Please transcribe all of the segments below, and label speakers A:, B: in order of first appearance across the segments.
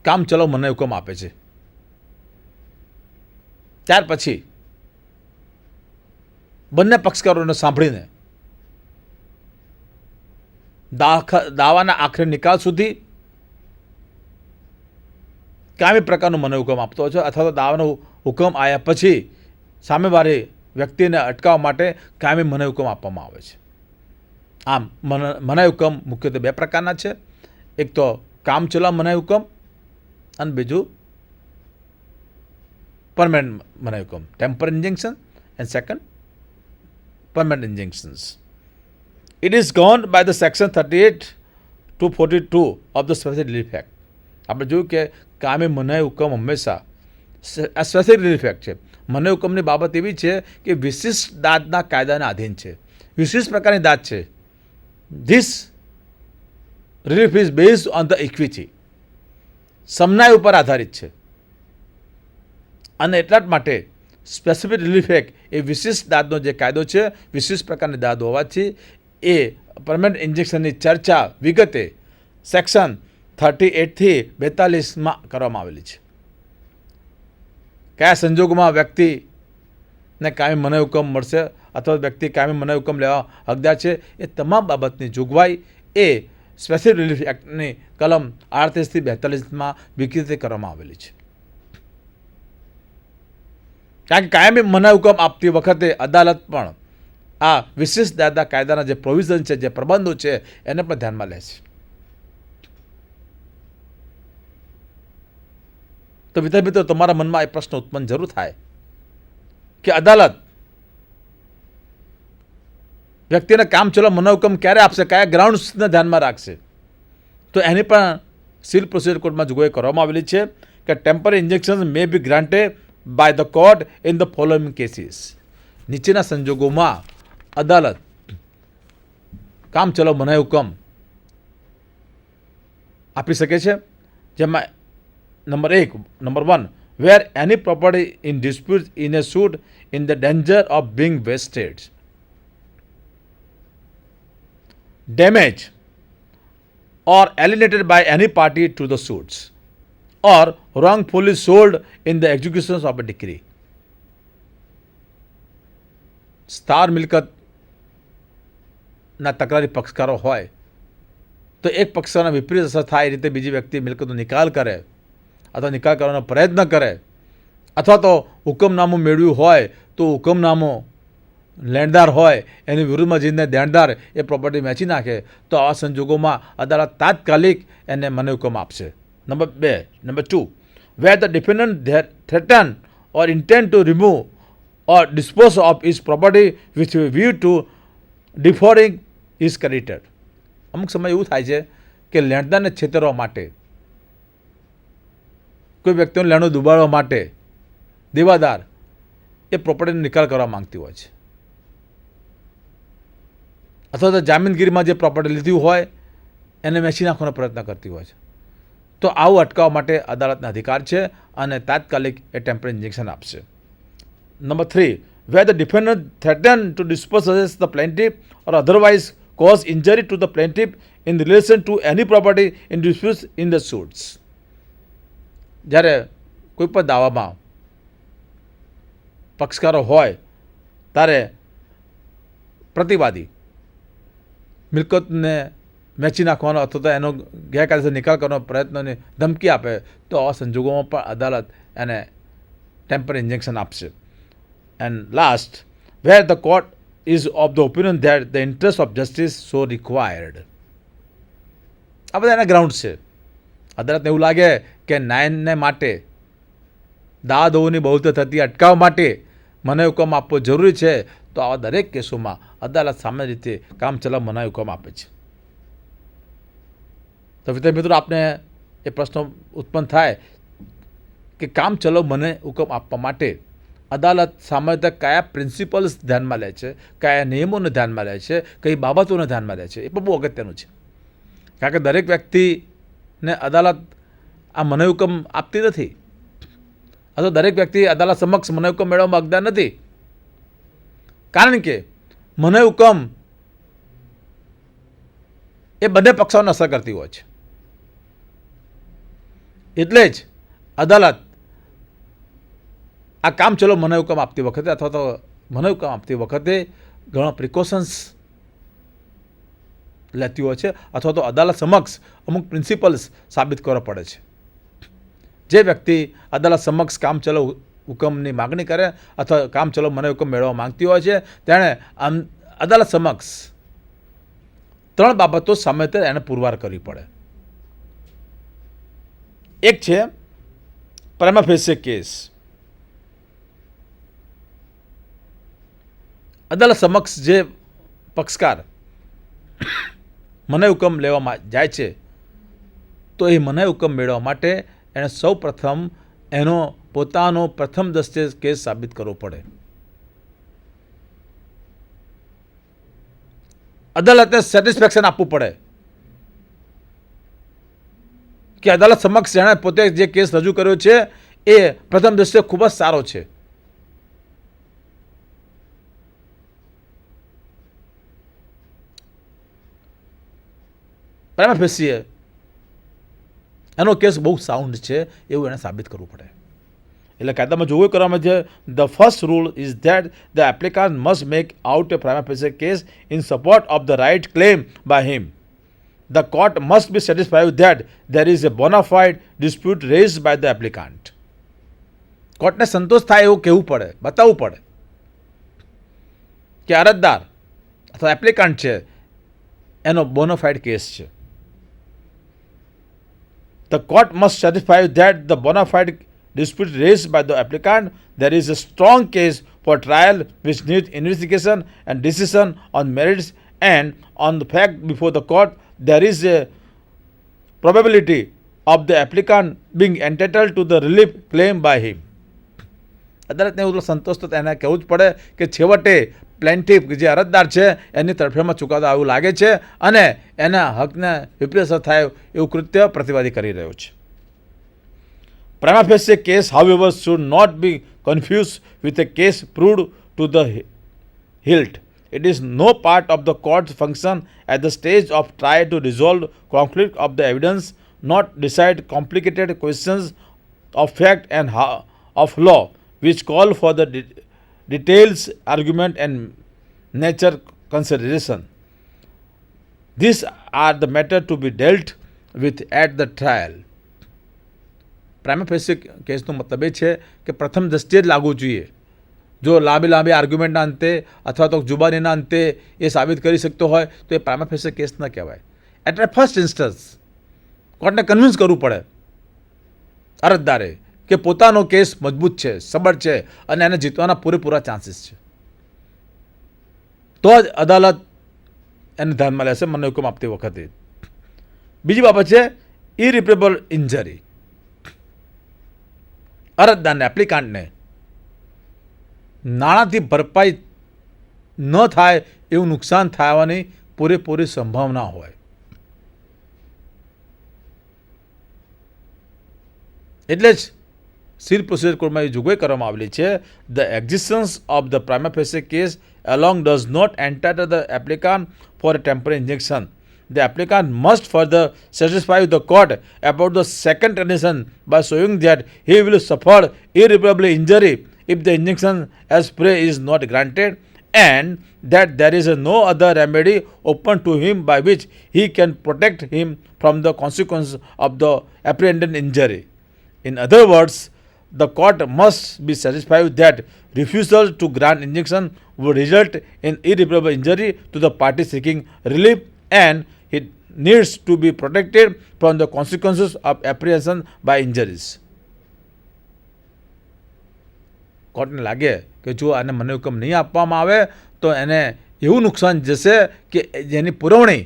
A: કામચલાઉ મને હુકમ આપે છે. ત્યાર પછી બંને પક્ષકારોને સાંભળીને દાવાના આખરે નિકાલ સુધી કાયમી પ્રકારનો મને હુકમ આપતો હોય છે, અથવા તો દાવાનો હુકમ આવ્યા પછી સામેવાળી વ્યક્તિને અટકાવવા માટે કાયમી મને હુકમ આપવામાં આવે છે. આમ મનાઈ હુકમ મુખ્યત્વે બે પ્રકારના છે. એક તો કામચલાઉ મનાઈ હુકમ અને બીજું પરમેનન્ટ મનાઈ હુકમ, temporary injunction and second permanent injunctions. It is governed by the section 38 to 42 of the Special Relief Act. આપણે જોયું કે કાયમી મનાઈ હુકમ હંમેશા આ સ્પેશિયલ રિલીફ એક્ટ છે. મનાઈ હુકમની બાબત એવી છે કે વિશિષ્ટ દાદના કાયદાના આધીન છે, વિશિષ્ટ પ્રકારની દાદ છે. This relief is based on the equity, સમનાઈ ઉપર આધારિત છે. અને એટલા જ માટે સ્પેસિફિક રિલીફ એક્ટ એ વિશિષ્ટ દાદનો જે કાયદો છે, વિશિષ્ટ પ્રકારની દાદ હોવાથી એ પરમેનન્ટ ઇન્જેક્શનની ચર્ચા વિગતે સેક્શન 38થી 42માં કરવામાં આવેલી છે. કયા સંજોગોમાં વ્યક્તિને કાયમી મનાઈ હુકમ મળશે અથવા વ્યક્તિ કાયમી મનાઈ હુકમ લેવા હકદાર છે, એ તમામ બાબતની જોગવાઈ એ સ્પેશિયલ રિલીફ એક્ટની કલમ 38થી 42માં વિગતે કરવામાં આવેલી છે. કારણ કે કાયમી મનાઈ હુકમ આપતી વખતે અદાલત પણ આ વિશિષ્ટ દાદા કાયદાના જે પ્રોવિઝન છે, જે પ્રબંધો છે, એને પણ ધ્યાનમાં લે છે. તો વિદ્યાર્થી મિત્રો, તમારા મનમાં એ પ્રશ્ન ઉત્પન્ન જરૂર થાય કે અદાલત વ્યક્તિને કામચલાઉ મનાઈ હુકમ ક્યારે આપશે, કયા ગ્રાઉન્ડ્સને ધ્યાનમાં રાખશે? તો એની પણ સિવિલ પ્રોસિજર કોડમાં જોગવાઈ કરવામાં આવેલી છે કે temporary injection may be granted by the court in the following cases. નીચેના સંજોગોમાં અદાલત કામચલાઉ મનાઈ હુકમ આપી શકે છે. જેમાં number 1, where any property in dispute in a suit in the danger of being wasted, damaged or alienated by any party to the suits, or wrongfully sold in the execution of a decree. સ્થાર મિલકતના તકરારી પક્ષકારો હોય તો એક પક્ષના વિપરીત અસર થાય એ રીતે બીજી વ્યક્તિ મિલકતનો નિકાલ કરે અથવા નિકાલ કરવાનો પ્રયત્ન કરે, અથવા તો હુકમનામું મેળવ્યું હોય તો હુકમનામું લેણદાર હોય એની વિરુદ્ધમાં જઈને દેણદાર એ પ્રોપર્ટી વેચી નાખે, તો આવા સંજોગોમાં અદાલત તાત્કાલિક એને મનાઈ હુકમ આપશે. Number 2, where the defendant threaten or intend to remove or dispose of his property with a view to defrauding his creditor. અમુક સમય એવું થાય છે કે લેણદારને છેતરવા માટે, કોઈ વ્યક્તિનું લેણું દુબાડવા માટે દેવાદાર એ પ્રોપર્ટીનો નિકાલ કરવા માંગતી હોય છે, અથવા તો જામીનગીરીમાં જે પ્રોપર્ટી લીધી હોય એને વેચી નાખવાનો પ્રયત્ન કરતી હોય છે. તો આવું અટકાવવા માટે અદાલતના અધિકાર છે અને તાત્કાલિક એ ટેમ્પરરી ઇન્જેક્શન આપશે. Number 3, where the defendant threaten to dispose the plaintiff or otherwise cause injury to the plaintiff in relation to any property in dispute in the suits. જ્યારે કોઈ પણ દાવામાં પક્ષકારો હોય ત્યારે પ્રતિવાદી મિલકતને વેચી નાખવાનો અથવા તો એનો ગેરકાયદેસર નિકાલ કરવાનો પ્રયત્નની ધમકી આપે તો આવા સંજોગોમાં પણ અદાલત એને ટેમ્પરરી ઇન્જેક્શન આપશે. And last, where the court is of the opinion that the interest of justice so required. આ બધા એના ગ્રાઉન્ડ છે. અદાલતને એવું લાગે કે ન્યાયને માટે દાવાદોની બહુતા થતી અટકાવવા માટે મનાઈ હુકમ આપવો જરૂરી છે, તો આવા દરેક કેસોમાં અદાલત સામાન્ય રીતે કામચલાઉ મનાઈ હુકમ આપે છે. તો વિદ્યાર્થી મિત્રો, આપને એ પ્રશ્ન ઉત્પન્ન થાય કે કામચલાઉ મનાઈ હુકમ આપવા માટે અદાલત સામાન્ય કયા પ્રિન્સિપલ્સ ધ્યાનમાં લે છે, કયા નિયમોને ધ્યાનમાં લે છે, કઈ બાબતોને ધ્યાનમાં લે છે, એ પણ બહુ અગત્યનું છે. કારણ કે દરેક વ્યક્તિને અદાલત આ મનાઈ હુકમ આપતી નથી, અથવા દરેક વ્યક્તિ અદાલત સમક્ષ મનાઈ હુકમ મેળવવામાં હકદાર નથી. કારણ કે મનાઈ હુકમ એ બંને પક્ષોને અસર કરતી હોય છે. એટલે જ અદાલત આ કામ ચલો મને હુકમ આપતી વખતે અથવા તો મને હુકમ આપતી વખતે ઘણા પ્રિકોશન્સ લેતી હોય છે અથવા તો અદાલત સમક્ષ અમુક પ્રિન્સિપલ્સ સાબિત કરવા પડે છે. જે વ્યક્તિ અદાલત સમક્ષ કામ ચલો હુકમની માગણી કરે અથવા કામ ચલો મને હુકમ મેળવવા માંગતી હોય છે તેણે અદાલત સમક્ષ 3 બાબતો સામે એને પુરવાર કરવી પડે. એક છે પ્રાઇમા ફેસિયે કેસ. અદાલત સમક્ષ જે પક્ષકાર મને હુકમ લેવામાં જાય છે તો એ મને હુકમ મેળવવા માટે એણે સૌ પ્રથમ એનો પોતાનો પ્રથમ દસ્તે કેસ સાબિત કરવો પડે. અદાલતને સેટિસ્ફેક્શન આપવું પડે કે અદાલત સમક્ષ જેણે પોતે જે કેસ રજૂ કર્યો છે એ પ્રથમ દૃષ્ટિએ ખૂબ જ સારો છે. પ્રાઇમા ફેસિયે એનો કેસ બહુ સાઉન્ડ છે એવું એને સાબિત કરવું પડે. એટલે કાયદામાં જોવું કરવામાં છે the first rule is that the applicant must make out a prima facie case in support of the right claim by him. The court must be satisfied that there is a bona fide dispute raised by the applicant. કોર્ટને સંતોષ થાય એવું કહેવું પડે, બતાવવું પડે કે અરજદાર અથવા applicant છે એનો બોનાફાઇડ કેસ છે. The court must satisfy that the bona fide dispute raised by the applicant there is a strong case for trial which needs investigation and decision on merits, and on the fact before the court there is a probability of the applicant being entitled to the relief claimed by him. અદાલતને એવું સંતોષ તો એને કહેવું જ પડે કે છેવટે પ્લેન્ટિફ જે અરજદાર છે એની તરફેણમાં ચુકાદો આવું લાગે છે અને એના હકને વિપરીત અસર થાય એવું કૃત્ય પ્રતિવાદી કરી રહ્યો છે. Prima facie case however should not be confused with a case proved to the hilt. It is no part of the court's function at the stage of trial to resolve conflict of the evidence, not decide complicated questions of fact and of law, which call for the details, argument and nature consideration. These are the matter to be dealt with at the trial. Prima facie કેસનો મતલબ એ છે કે પ્રથમ દૃષ્ટિએ જ લાગવું જોઈએ. જો લાંબી આર્ગ્યુમેન્ટના અંતે અથવા તો જુબાનીના અંતે એ સાબિત કરી શકતો હોય તો એ પ્રાઇમા ફેસિયે કેસ ન કહેવાય. એટ એ ફર્સ્ટ ઇન્સ્ટન્સ કોર્ટને કન્વિન્સ કરવું પડે અરજદારે કે પોતાનો કેસ મજબૂત છે, સબળ છે અને એને જીતવાના પૂરેપૂરા ચાન્સીસ છે. તો જ અદાલત એને ધ્યાનમાં લેશે મને હુકમ આપતી વખતે. બીજી બાબત છે ઇરિપેરેબલ ઇન્જરી. અરજદારને એપ્લિકાન્ટને નાણાંથી ભરપાઈ ન થાય એવું નુકસાન થવાની પૂરેપૂરી સંભાવના હોય. એટલે જ સિવિલ પ્રોસિજર કોડમાં એ જોગવાઈ કરવામાં આવેલી છે the existence of the prima facie case along does not entitle the applicant for a temporary injunction. The applicant must further satisfy the court about the second condition by showing that he will suffer irreparable injury if the injunction as prey is not granted, and that there is no other remedy open to him by which he can protect him from the consequences of the apprehended injury. In other words, the court must be satisfied that refusal to grant injunction would result in irreparable injury to the party seeking relief, and it needs to be protected from the consequences of apprehension by injuries. કોર્ટને લાગે કે જો આને મને હુકમ નહીં આપવામાં આવે તો એને એવું નુકસાન જશે કે જેની પુરવણી,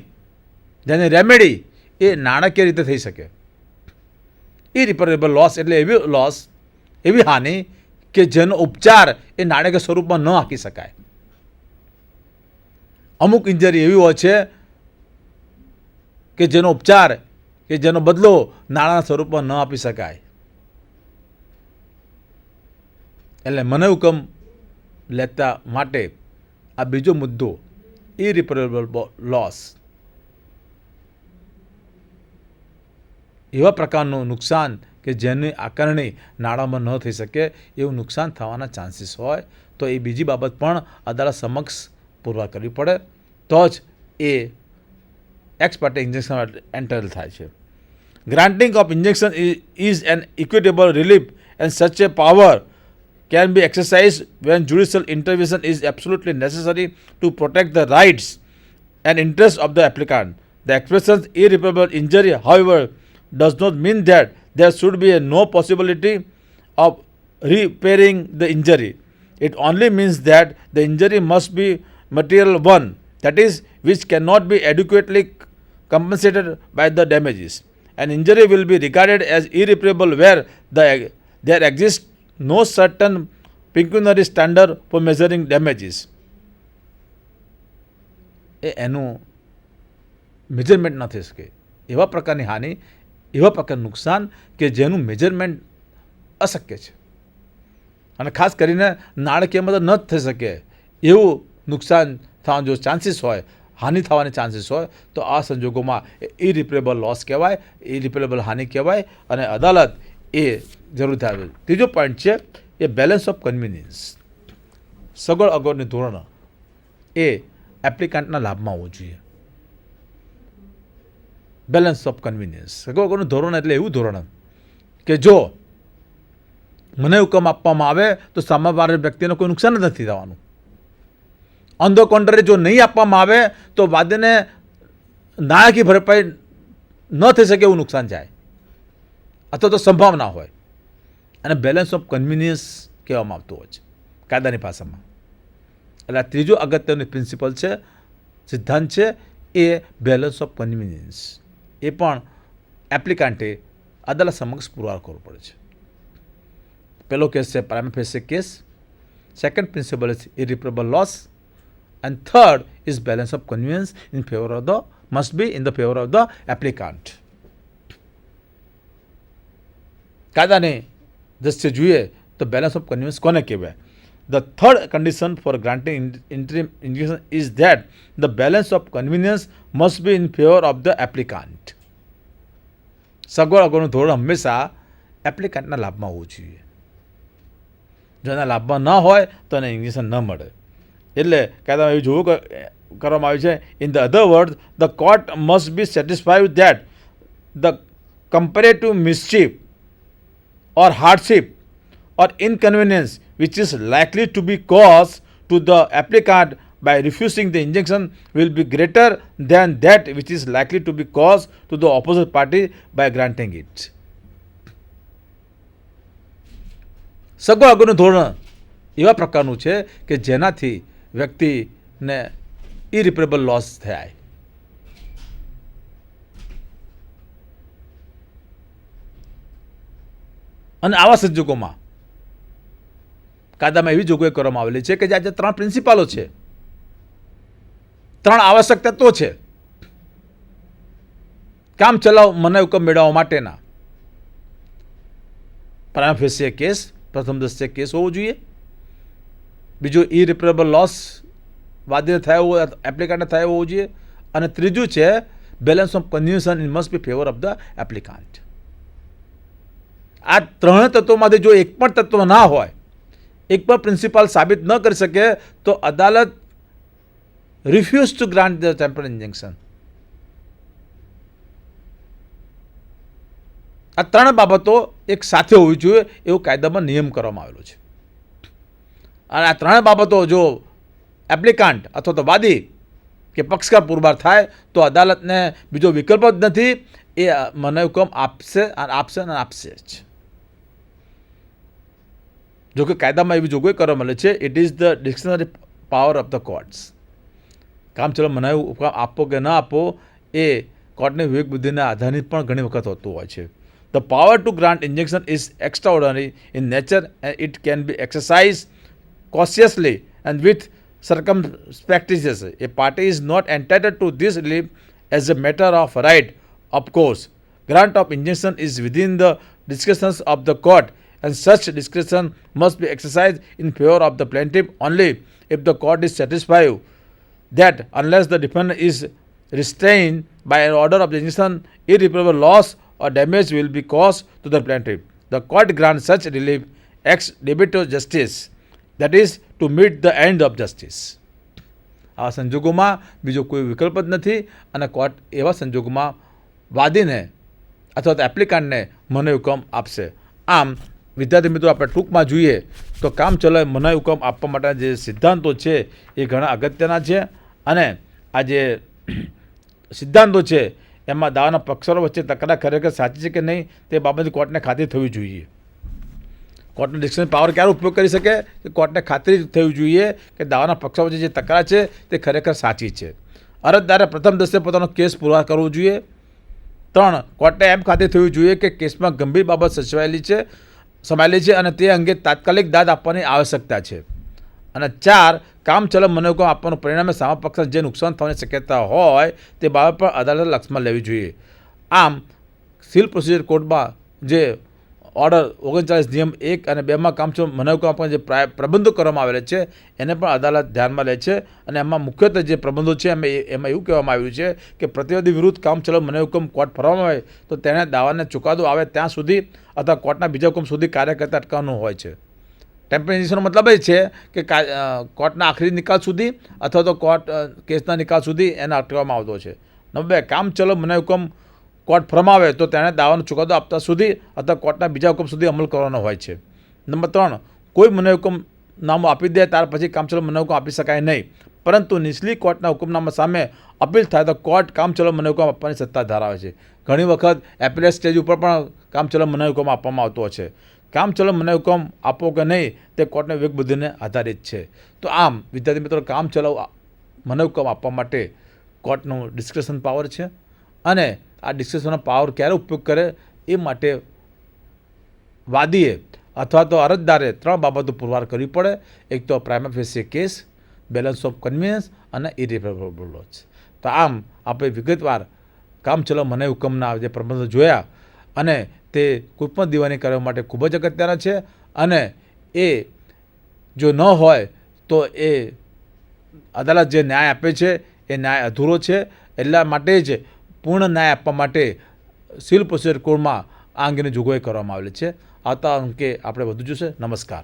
A: જેની રેમેડી એ નાણાકીય રીતે થઈ શકે. ઇરિપેરેબલ લોસ એટલે એવી લોસ, એવી હાનિ કે જેનો ઉપચાર એ નાણાકીય સ્વરૂપમાં ન આપી શકાય. અમુક ઇન્જરી એવી હોય છે કે જેનો ઉપચાર કે જેનો બદલો નાણાંના સ્વરૂપમાં ન આપી શકાય. એટલે મને હુકમ લેતા માટે આ બીજો મુદ્દો ઇરિપેરેબલ લોસ, એવા પ્રકારનું નુકસાન કે કે જેની આકારણી નાણાંમાં ન થઈ શકે એવું નુકસાન થવાના ચાન્સીસ હોય તો એ બીજી બાબત પણ અદાલત સમક્ષ પુરવાર કરવી પડે તો જ એ એક્સ પાર્ટી ઇન્જેક્શન એન્ટરલ થાય છે. Granting of injunction is an equitable relief and such a power can be exercised when judicial intervention is absolutely necessary to protect the rights and interests of the applicant. The expression irreparable injury, however, does not mean that there should be no possibility of repairing the injury. It only means that the injury must be material one, that is, which cannot be adequately compensated by the damages. An injury will be regarded as irreparable where there exists no certain pecuniary standard for measuring damages. એનું measurement ન થઈ શકે એવા પ્રકારની હાનિ, એવા પ્રકારનું નુકસાન કે જેનું મેજરમેન્ટ અશક્ય છે અને ખાસ કરીને નાણાકીય મદદ ન થઈ શકે એવું નુકસાન થવાનો જો ચાન્સીસ હોય, હાનિ થવાની ચાન્સીસ હોય તો આ સંજોગોમાં ઇરિપેરેબલ લોસ કહેવાય, ઇરિપેરેબલ હાનિ કહેવાય અને અદાલત એ જરૂર થાય. ત્રીજો પોઈન્ટ છે એ બેલેન્સ ઓફ કન્વિનિયન્સ. સગવડ અગવડની ધોરણ એ એપ્લિકાન્ટના લાભમાં હોવું જોઈએ. બેલેન્સ ઓફ કન્વિનિયન્સ, સગવડ અગવડનું ધોરણ એટલે એવું ધોરણ કે જો મને હુકમ આપવામાં આવે તો સામેવાળા વ્યક્તિને કોઈ નુકસાન જ નથી થવાનું. ઓન ધ કોન્ટ્રરી જો નહીં આપવામાં આવે તો વાદીને નાણાકીય ભરપાઈ ન થઈ શકે એવું નુકસાન જાય અથવા તો સંભાવના હોય અને બેલેન્સ ઓફ કન્વિનિયન્સ કહેવામાં આવતું હોય છે કાયદાની ભાષામાં. એટલે આ ત્રીજો અગત્યનું પ્રિન્સિપલ છે, સિદ્ધાંત છે એ બેલેન્સ ઓફ કન્વિનિયન્સ. એ પણ એપ્લિકાન્ટે અદાલત સમક્ષ પુરવાર કરવો પડે છે. પહેલો કેસ છે prima facie case, second principle is irreparable loss, and third is balance of convenience in favor of the must be in the favor of the applicant. કાયદાને દ્રષ્ટિએ જોઈએ તો બેલેન્સ ઓફ કન્વિનિયન્સ કોને કહેવાય? The third condition for granting interim injunction is that the balance of convenience must be in favor of the applicant. સગવડ અગવડનું ધોરણ હંમેશા એપ્લિકાન્ટના લાભમાં હોવું જોઈએ. જો એના લાભમાં ન હોય તો એને ઇન્જેક્શન ન મળે. એટલે કાયદામાં એવું જોવું કરવામાં આવ્યું છે, in the other word the court must be satisfied that the comparative mischief or hardship or inconvenience which is likely to be caused to the applicant by refusing the injunction will be greater than that which is likely to be caused to the opposite party by granting it. સગવડ અગવડનું ધોરણ એવા પ્રકારનું છે કે જેનાથી વ્યક્તિને ઇરિપેરેબલ loss થાય. અને આવા સંજોગોમાં કાયદામાં એવી જોગવાઈ કરવામાં આવેલી છે કે જે આજે ત્રણ પ્રિન્સિપાલો છે, ત્રણ આવશ્યક તત્વો છે કામ ચલાવ મને હુકમ મેળવવા માટેના. પ્રાઇમા ફેસિસ કેસ, પ્રથમ દ્રષ્ટિએ કેસ હોવો જોઈએ. બીજું ઇરિપેરેબલ લોસ વાદીને થયો હોય, એપ્લિકાન્ટને થયો હોવો જોઈએ. અને ત્રીજું છે balance of convenience it must be favour of the applicant. આ ત્રણેય તત્વોમાંથી જો એક પણ તત્વ ના હોય, એક પણ પ્રિન્સિપાલ સાબિત ન કરી શકે તો અદાલત refuse to grant the temporary injunction. આ ત્રણ બાબતો એક સાથે હોવી જોઈએ એવું કાયદામાં નિયમ કરવામાં આવેલો છે. અને આ ત્રણેય બાબતો જો એપ્લિકાન્ટ અથવા તો વાદી કે પક્ષકાર પુરવાર થાય તો અદાલતને બીજો વિકલ્પ જ નથી, એ મને હુકમ આપશે અને આપશે અને આપશે જ. જો કે કાયદામાં એવી જોગવાઈ કરવામાં આવે છે, it is the discretionary power of the courts. કામ ચલો મને હુકમ આપો કે ન આપો એ કોર્ટની વિવેક બુદ્ધિના આધારિત પણ ઘણી વખત હોતું હોય છે. The power to grant injunction is extraordinary in nature and it can be exercised cautiously and with circumspectness. A party is not entitled to this relief as a matter of right. Of course, grant of injunction is within the discretions of the court and such discretion must be exercised in favor of the plaintiff only if the court is satisfied that unless the defendant is restrained by an order of the injunction, irreparable loss or damage will be caused to the plaintiff. The court grants such relief ex debito justice, that is to meet the end of justice. આ સંજોગોમાં બીજો કોઈ વિકલ્પ જ નથી અને court એવા સંજોગોમાં વાદીને અથવા તો એપ્લિકાન્ટને મનાઈ હુકમ આપશે. આમ વિદ્યાર્થી મિત્રો, આપણે ટૂંકમાં જોઈએ તો કામચલાઉ મનાઈ હુકમ આપવા માટેના જે સિદ્ધાંતો છે એ ઘણા અગત્યના છે અને આ જે સિદ્ધાંતો છે એમાં દાવાના પક્ષો વચ્ચે તકરાર ખરેખર સાચી છે કે નહીં તે બાબતે કોર્ટને ખાતરી થવી જોઈએ. કોર્ટનો ડિસ્કશન પાવર ક્યારે ઉપયોગ કરી શકે કે કોર્ટને ખાતરી થવી જોઈએ કે દાવાના પક્ષો વચ્ચે જે તકરાર છે તે ખરેખર સાચી છે. અરજદારે પ્રથમ દસ્તે પોતાનો કેસ પુરવાર કરવો જોઈએ. 3, કોર્ટને એમ ખાતરી થવી જોઈએ કે કેસમાં ગંભીર બાબત સમાયેલી છે અને તે અંગે તાત્કાલિક દાદ આપવાની આવશ્યકતા છે. અને 4, કામચલાઉ મનાઈ હુકમ આપવાનું પરિણામે સામા પક્ષને જે નુકસાન થવાની શક્યતા હોય તે બાબત પણ અદાલતે લક્ષમાં લેવી જોઈએ. આમ સિવિલ પ્રોસિજર કોડમાં જે ઓર્ડર 39 નિયમ 1 અને 2માં કામચલાઉ મનાઈ હુકમ આપવાના જે પ્રબંધો કરવામાં આવેલા છે એને પણ અદાલત ધ્યાનમાં લે છે અને એમાં મુખ્યત્વે જે પ્રબંધો છે એમાં એવું કહેવામાં આવ્યું છે કે પ્રતિવાદી વિરુદ્ધ કામચલાઉ મનાઈ હુકમ કોર્ટ ફરવામાં આવે તો તેણે દાવાને ચુકાદો આવે ત્યાં સુધી અથવા કોર્ટના બીજા હુકમ સુધી કાર્ય કરતા અટકાવવાનું હોય છે. ટેમ્પરરી ઇન્જેક્શનનો મતલબ એ છે કે કોર્ટના આખરી નિકાલ સુધી અથવા તો કોર્ટ કેસના નિકાલ સુધી એને અટકાવવામાં આવતો છે. નંબર 2, કામચલાઉ મનાઈ હુકમ કોર્ટ ફરમાવે તો તેણે દાવાનો ચુકાદો આપતા સુધી અથવા કોર્ટના બીજા હુકમ સુધી અમલ કરવાનો હોય છે. નંબર 3, કોઈ મનાઈ હુકમનામું આપી દે ત્યાર પછી કામચલાઉ મનાઈ હુકમ આપી શકાય નહીં, પરંતુ નીચલી કોર્ટના હુકમનામા સામે અપીલ થાય તો કોર્ટ કામચલાઉ મનાઈ હુકમ આપવાની સત્તા ધરાવે છે. ઘણી વખત એપેલેટ સ્ટેજ ઉપર પણ કામચલાઉ મનાઈ હુકમ આપવામાં આવતો હોય છે. કામચલાઉ મનાઈ હુકમ આપવો કે નહીં તે કોર્ટના વિવેક બુદ્ધિને આધારિત છે. તો આમ વિદ્યાર્થી મિત્રો, કામચલાઉ મનાઈ હુકમ આપવા માટે કોર્ટનું ડિસ્ક્રેશન પાવર છે અને આ ડિસ્ક્રેશનનો પાવર ક્યારે ઉપયોગ કરે એ માટે વાદીએ અથવા તો અરજદારે 3 બાબતો પુરવાર કરવી પડે. એક તો prima facie case, balance of convenience અને ઇરિફ્યુટેબલ લોસ. તો આમ આપણે વિગતવાર કામચલાઉ મનાઈ હુકમના જે પ્રબંધો જોયા અને તે કોઈપણ દીવાની કરવા માટે ખૂબ જ અગત્યના છે અને એ જો ન હોય તો એ અદાલત જે ન્યાય આપે છે એ ન્યાય અધૂરો છે. એટલા માટે જ પૂર્ણ ન્યાય આપવા માટે સિવિલ પ્રોસિજર કોડમાં આ અંગેની જોગવાઈ કરવામાં આવેલી છે. આવતા અંકે આપણે વધુ જોશે. નમસ્કાર.